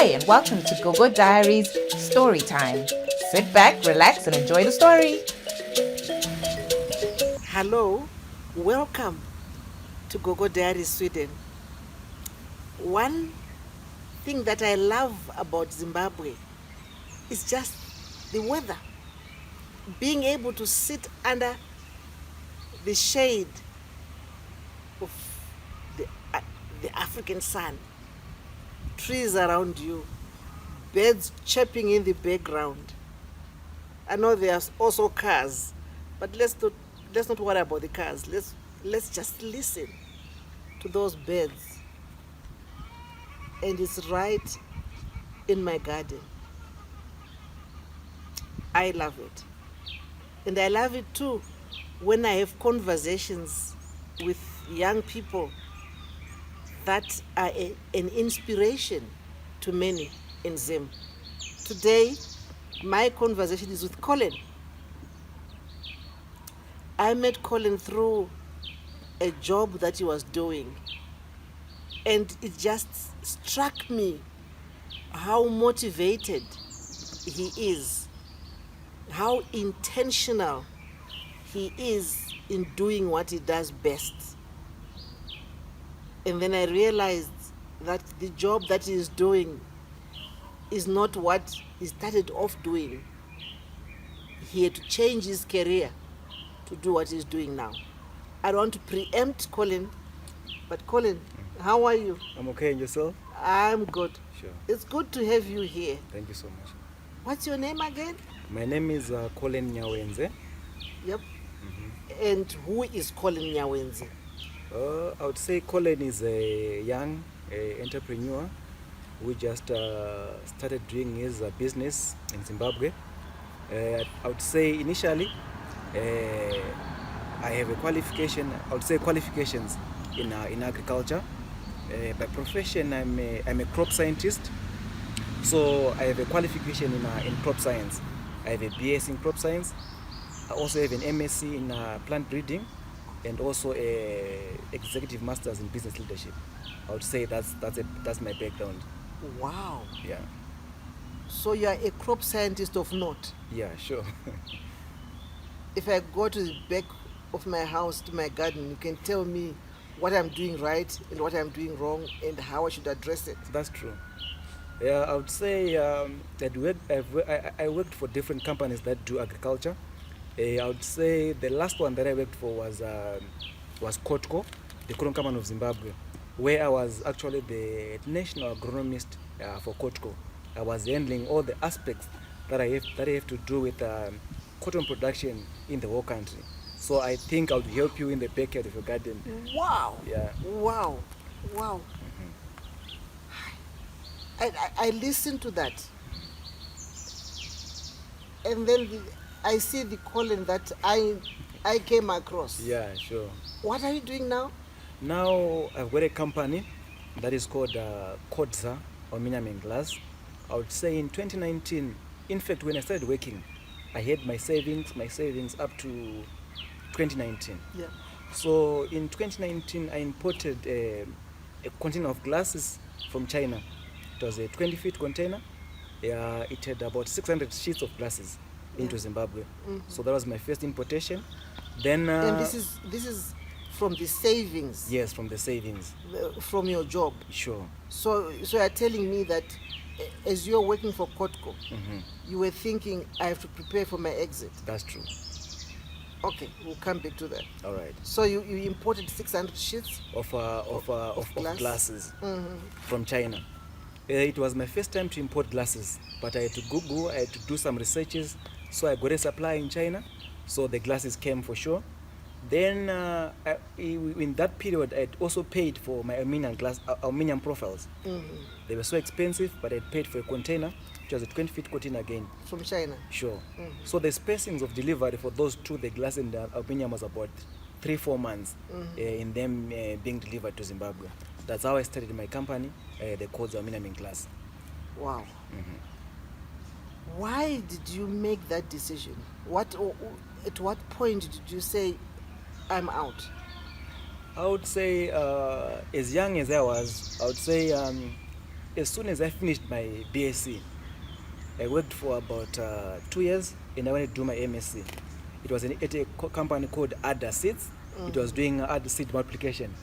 Hi, and welcome to Gogo Diaries Story Time. Sit back, relax, and enjoy the story. Hello, welcome to Gogo Diaries Sweden. One thing that I love about Zimbabwe is just the weather. Being able to sit under the shade of the, uh, the African sun, trees around you, birds chirping in the background. I know there's also cars, but let's not worry about the cars. Let's just listen to those birds. And it's right in my garden. I love it. And I love it too when I have conversations with young people that are an inspiration to many in Zim. Today, my conversation is with Colin. I met Colin through a job that he was doing, and it just struck me how motivated he is, how intentional he is in doing what he does best. And then I realized that the job that he is doing is not what he started off doing. He had to change his career to do what he's doing now. I don't want to preempt Colin, but Colin, how are you? I'm okay, and yourself? I'm good. Sure. It's good to have you here. Thank you so much. What's your name again? My name is Collen Nyawenze. Yep. And who is Colin Nyawenze? I would say Collen is a young entrepreneur who just started doing his business in Zimbabwe. I would say initially I have a qualification. I would say qualifications in agriculture. By profession, I'm a crop scientist. So I have a qualification in crop science. I have a BS in crop science. I also have an MSc in plant breeding, and also a executive master's in business leadership. I would say that's my background. Wow. Yeah. So you are a crop scientist of note. Yeah, sure. If I go to the back of my house, to my garden, you can tell me what I'm doing right and what I'm doing wrong and how I should address it. That's true. Yeah, I would say that I worked for different companies that do agriculture. I would say the last one that I worked for was Kotko, the Collen company of Zimbabwe, where I was actually the national agronomist for Kotko. I was handling all the aspects that I have to do with cotton production in the whole country. So I think I would help you in the backyard of your garden. Wow. Yeah. Wow. Wow. I listened to that. And then I see the Colin that I came across. Yeah, sure. What are you doing now? Now I've got a company that is called Kodza Aluminium and Glass. I would say in 2019, in fact, when I started working, I had my savings up to 2019. Yeah. So in 2019, I imported a container of glasses from China. It was a 20-feet container. It had about 600 sheets of glasses into Zimbabwe. So that was my first importation. Then and this is from the savings. Yes, from the savings. From your job. Sure. So you're telling me that as you're working for Kotko, you were thinking, I have to prepare for my exit. That's true. Okay, we'll come back to that. All right. So you imported 600 sheets of glasses from China. It was my first time to import glasses, but I had to Google, I had to do some researches, so I got a supply in China, so the glasses came for sure. Then in that period, I had also paid for my aluminium profiles. They were so expensive, but I paid for a container, which was a 20-feet container again. From China? Sure. So the spacings of delivery for those two, the glass and the aluminium, was about 3-4 months in them being delivered to Zimbabwe. That's how I started my company, the Kodza Aluminium and Glass. Wow. Why did you make that decision? At what point did you say, I'm out? I would say, as young as I was, I would say as soon as I finished my BSc, I worked for about 2 years, and I wanted to do my MSc. It was at a company called Ada Seeds. It was doing Ada seed multiplication.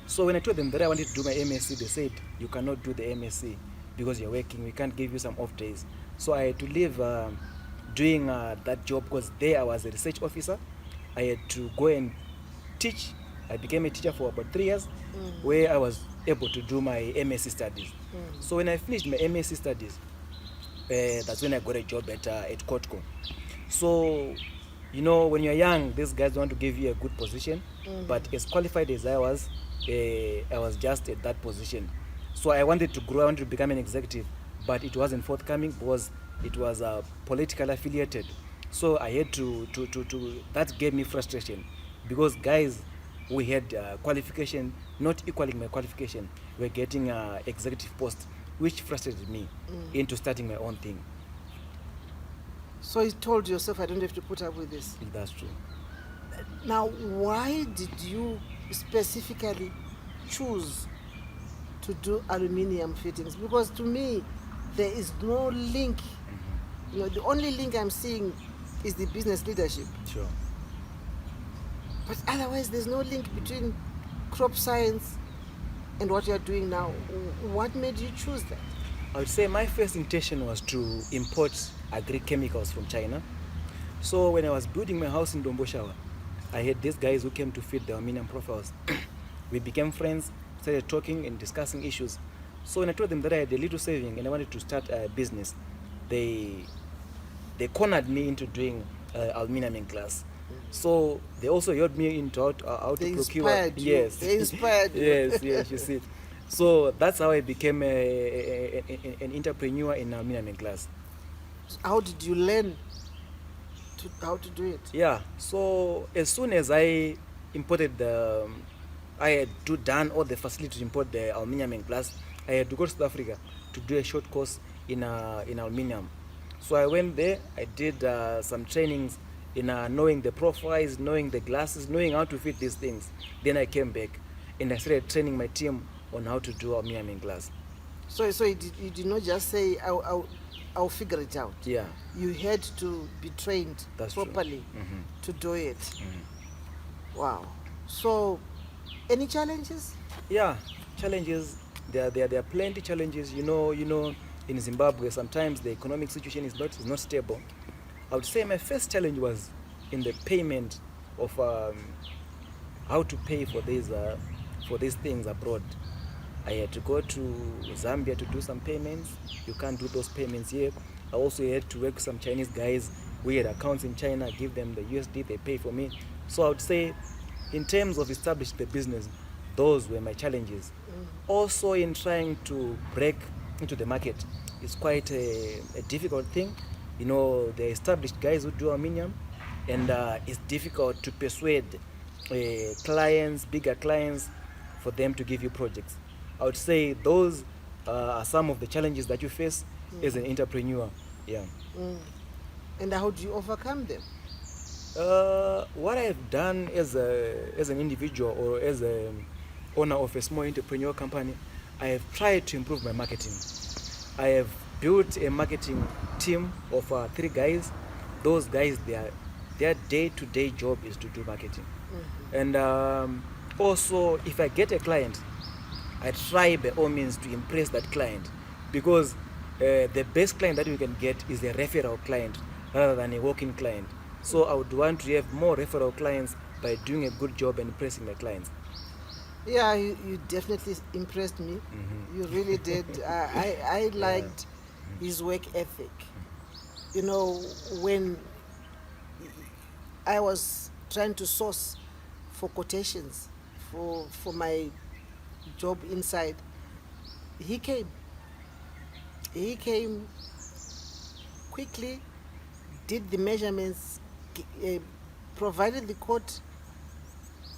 So when I told them that I wanted to do my MSc, they said, you cannot do the MSc because you're working. We can't give you some off days. So I had to leave doing that job because there I was a research officer. I had to go and teach. I became a teacher for about 3 years, where I was able to do my MSc studies. So when I finished my MSc studies, that's when I got a job at Kotko. So, you know, when you're young, these guys want to give you a good position, but as qualified as I was just at that position. So I wanted to grow, I wanted to become an executive, but it wasn't forthcoming because it was politically affiliated. So I had to that gave me frustration because guys who had qualification not equaling my qualification were getting executive posts, which frustrated me into starting my own thing. So you told yourself, I don't have to put up with this. That's true. Now, why did you specifically choose to do aluminium fittings? Because to me, there is no link. You know, the only link I'm seeing is the business leadership. Sure. But otherwise, there's no link between crop science and what you're doing now. What made you choose that? I would say my first intention was to import agri-chemicals from China. So when I was building my house in Domboshawa, I had these guys who came to fit the aluminium profiles. We became friends, started talking and discussing issues. So when I told them that I had a little saving and I wanted to start a business, they cornered me into doing aluminium in glass. So they also helped me into how to procure. Inspired you. Yes. They inspired you. yes, you see. So that's how I became an entrepreneur in aluminium and glass. How did you learn how to do it? Yeah, so as soon as I imported I had done all the facility to import the aluminium and glass, I had to go to South Africa to do a short course in aluminium. So I went there, I did some trainings in knowing the profiles, knowing the glasses, knowing how to fit these things. Then I came back and I started training my team on how to do aluminium and glass. So you did not just say, I'll figure it out. Yeah. You had to be trained That's properly true. to do it. Wow. So, any challenges? Yeah, challenges. There are plenty challenges. You know, in Zimbabwe, sometimes the economic situation is not stable. I would say my first challenge was in the payment of how to pay for these things abroad. I had to go to Zambia to do some payments. You can't do those payments here. I also had to work with some Chinese guys. We had accounts in China, give them the USD, they pay for me. So I would say, in terms of establishing the business, those were my challenges. Also in trying to break into the market, it's quite a difficult thing. You know, the established guys who do aluminium, and it's difficult to persuade clients, bigger clients, for them to give you projects. I would say those are some of the challenges that you face as an entrepreneur. Yeah. And how do you overcome them? What I've done as an individual or as an owner of a small entrepreneurial company, I have tried to improve my marketing. I have built a marketing team of 3 guys. Those guys, their day-to-day job is to do marketing. And also, if I get a client, I try by all means to impress that client, because the best client that you can get is a referral client rather than a walk-in client. So I would want to have more referral clients by doing a good job and impressing my clients. Yeah, you definitely impressed me. You really did. I liked his work ethic. You know, when I was trying to source for quotations for my job inside, he came quickly, did the measurements, provided the quote,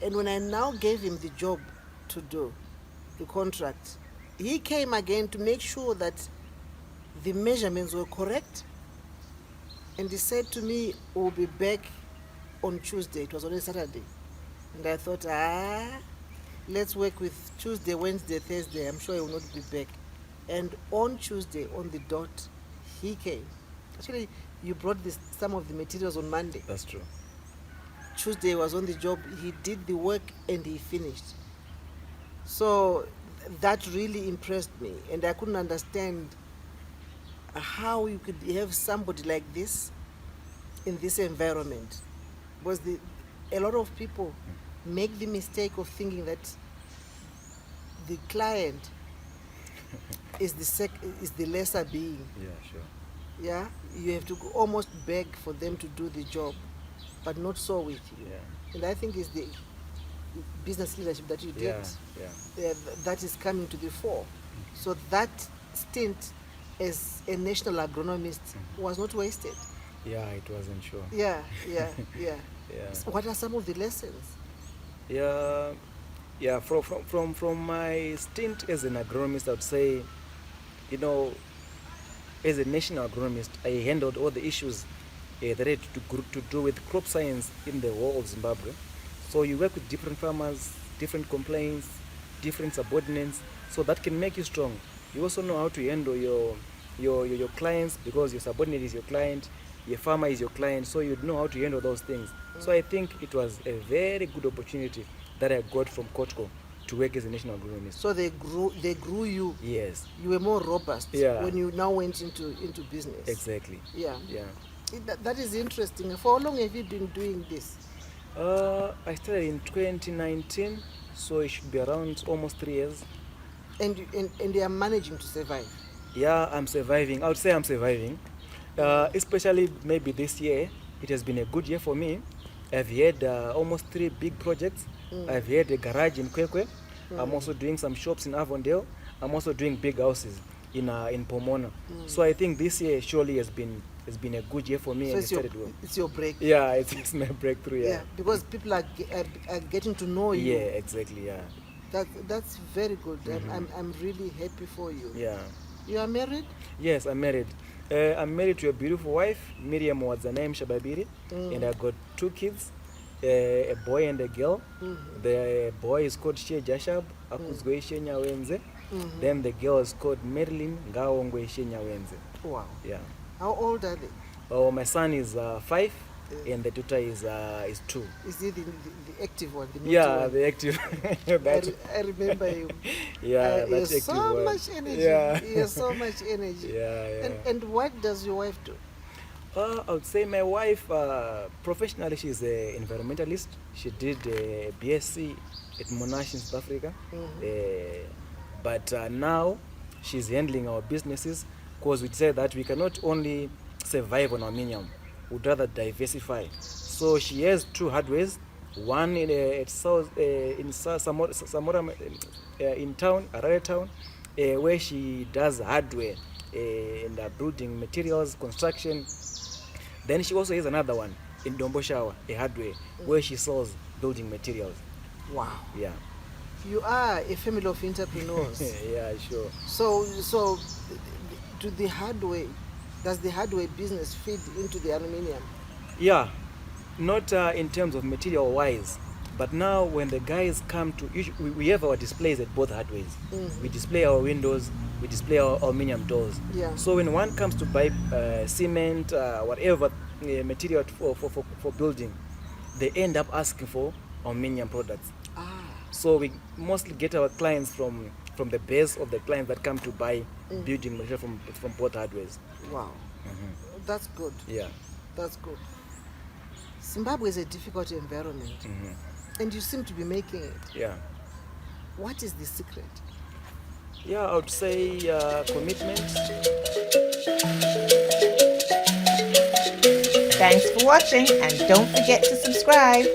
and when I now gave him the job to do the contract, he came again to make sure that the measurements were correct, and he said to me, we'll be back on Tuesday. It was on a Saturday, and I thought, let's work with Tuesday, Wednesday, Thursday. I'm sure he will not be back. And on Tuesday, on the dot, he came. Actually, you brought some of the materials on Monday. That's true. Tuesday was on the job, he did the work and he finished. So that really impressed me, and I couldn't understand how you could have somebody like this in this environment. Because a lot of people make the mistake of thinking that the client is the lesser being. Yeah, sure. Yeah, you have to almost beg for them to do the job, but not so with you. Yeah. And I think it's the business leadership that you did Yeah. that is coming to the fore. So that stint as a national agronomist was not wasted. Yeah, it wasn't sure. Yeah. Yeah. So what are some of the lessons? Yeah. From my stint as an agronomist, I would say, as a national agronomist, I handled all the issues that had to do with crop science in the whole of Zimbabwe. So you work with different farmers, different complaints, different subordinates, so that can make you strong. You also know how to handle your clients, because your subordinate is your client, your farmer is your client, so you know how to handle those things. So I think it was a very good opportunity that I got from Kotko to work as a national agronomist. So they grew you. Yes. You were more robust when you now went into business. Exactly. Yeah. Yeah. That is interesting. For how long have you been doing this? I started in 2019, so it should be around almost 3 years. And you are managing to survive. Yeah, I'm surviving. I would say I'm surviving. Especially maybe this year, it has been a good year for me. I've had almost 3 big projects. I've had a garage in Kwekwe. I'm also doing some shops in Avondale. I'm also doing big houses in Pomona. So I think this year surely has been a good year for me. So and it's your break. Yeah, it's my breakthrough. Yeah, because people are getting to know you. Yeah, exactly. Yeah. That's very good. I'm really happy for you. Yeah. You are married? Yes, I'm married. I'm married to a beautiful wife, Miriam Wadzanaim Shababiri, and I got 2 kids, a boy and a girl. The boy is called She Jashab Akuzwe She Nyawenze. Then the girl is called Marilyn Ngawongwe She Nyawenze. Wow. Yeah. How old are they? Oh, my son is 5, and the daughter is 2. Is he the active one? The Yeah, one? the active. I remember him. Yeah, he that's has active so one. much energy. Yeah. He has so much energy. Yeah. And what does your wife do? I would say my wife, professionally, she's an environmentalist. She did a BSc at Monash in South Africa. But now she's handling our businesses, because we say that we cannot only survive on aluminium, we'd rather diversify. So she has 2 hardwares, one in Samora, in town, Arare town, where she does hardware and building materials, construction. Then she also has another one in Domboshawa, a hardware, where she sells building materials. Wow. Yeah. You are a family of entrepreneurs. Yeah, sure. So does the hardware business feed into the aluminium? Yeah, not in terms of material wise, but now when the guys come to, we have our displays at both hardwares. We display our windows, we display our aluminium doors. Yeah. So when one comes to buy cement, whatever material for building, they end up asking for aluminium products. So we mostly get our clients from the base of the clients that come to buy building material from both hardwares. Wow. That's good. Yeah. That's good. Zimbabwe is a difficult environment, and you seem to be making it. Yeah. What is the secret? Yeah, I would say commitment. Thanks for watching, and don't forget to subscribe.